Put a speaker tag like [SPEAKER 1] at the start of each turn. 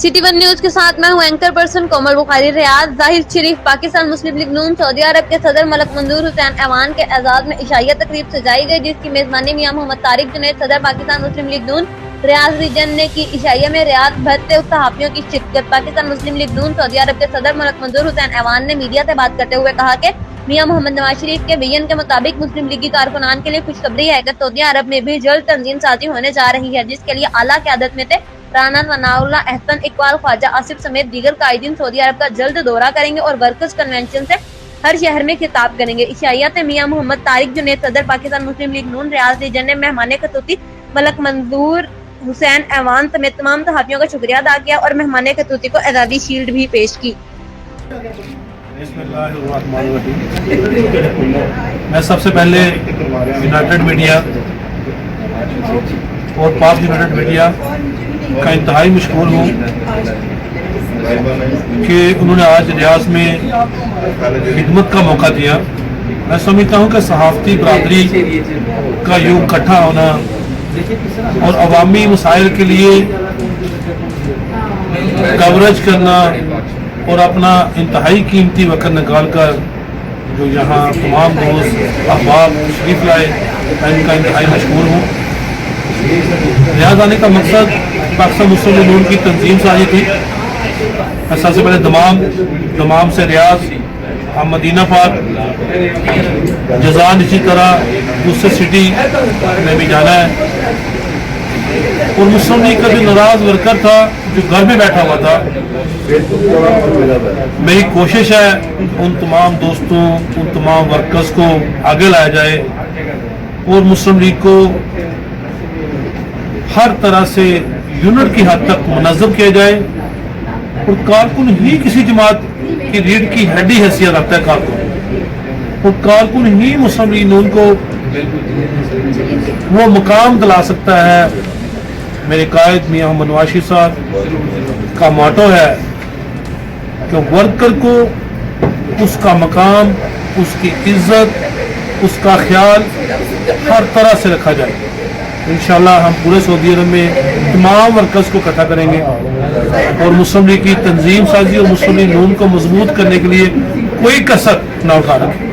[SPEAKER 1] City one news के साथ मैं हूं एंकर पर्सन कोमल बुखारी। रियाद जाहिर शरीफ पाकिस्तान मुस्लिम लीग नून सऊदी अरब के सदर मलक मंजूर हुसैन ऐवान के एजाज में इशाइया तकरीब सजाई गई, जिसकी मेजबानी मियां मोहम्मद तारिक जुनैद सदर पाकिस्तान मुस्लिम लीग नून रियाद रीजन ने की। इशाइया में रियाद भर से सहाफियों की शिरकत। पाकिस्तान मुस्लिम लीग नून सऊदी अरब के सदर मलक मंजूर हुसैन ऐवान ने मीडिया से बात करते हुए कहा कि मियां मोहम्मद नवाज शरीफ के बयान के मुताबिक मुस्लिम लीगी कारकुनान के लिए खुशखबरी है कि सऊदी अरब में भी जल्द तंजीम साजी होने जा रही है, जिसके लिए आला क़यादत में थे राना वनाउल्लाह, एहसन, इकबाल, ख्वाजा आसिफ समेत दीगर कायदीन सऊदी अरब का जल्द दौरा करेंगे और वर्कर्स कन्वेंशन से हर शहर में खिताब करेंगे। इशाइया से मियां मोहम्मद तारिक जुनैद सदर पाकिस्तान मुस्लिम लीग नून रियाद रीजन ने मेहमान खसूसी मलक मंजूर हुसैन ऐवान समेत तमाम सहाफियों का शुक्रिया अदा किया और मेहमान खसूसी को एजाजी शील्ड भी पेश की।
[SPEAKER 2] मैं सबसे पहले यूनाइटेड मीडिया और पाक यूनाइटेड मीडिया का इंतहाई मशहूर हूँ कि उन्होंने आज रियाज में खिदमत का मौका दिया। मैं समझता हूँ कि सहाफ़ती बरादरी का यूँ इकट्ठा होना और अवामी मसाइल के लिए कवरेज करना और अपना इंतहाई कीमती वक़्त निकाल कर जो यहाँ तमाम दोस्त अहबाब तशरीफ़ लाए, मैं इनका इंतहाई मशहूर हूँ। रियाद आने का मकसद पाकिस्तान मुस्लिम लीग नून की तंजीम साजी थी। मैं सबसे पहले दमाम से रियाद, हम मदीना पाक, जजान, इसी तरह उससे सिटी में भी जाना है। और मुस्लिम लीग का जो नाराज वर्कर था जो घर में बैठा हुआ था, मेरी कोशिश है उन तमाम दोस्तों, उन तमाम वर्कर्स को आगे लाया जाए और मुस्लिम लीग को हर तरह से यूनिट की हद तक मुनज़्ज़म किया जाए। और कारकुन ही किसी जमात की रीढ़ की हड्डी हैसियत रखता है कारकुन, और कारकुन ही मुस्लिम लीग नून को वो मकाम दिला सकता है। मेरे कायद मियां मोहम्मद नवाज शरीफ साहब का मोटो है कि वर्कर को उसका मकाम, उसकी इज्जत, उसका ख्याल हर तरह से रखा जाए। इंशाल्लाह हम पूरे सऊदी अरब में तमाम वर्कर्स को इकट्ठा करेंगे और मुस्लिम लीग की तंजीम साजी और मुस्लिम लीग नून को मजबूत करने के लिए कोई कसर न उठा रखें।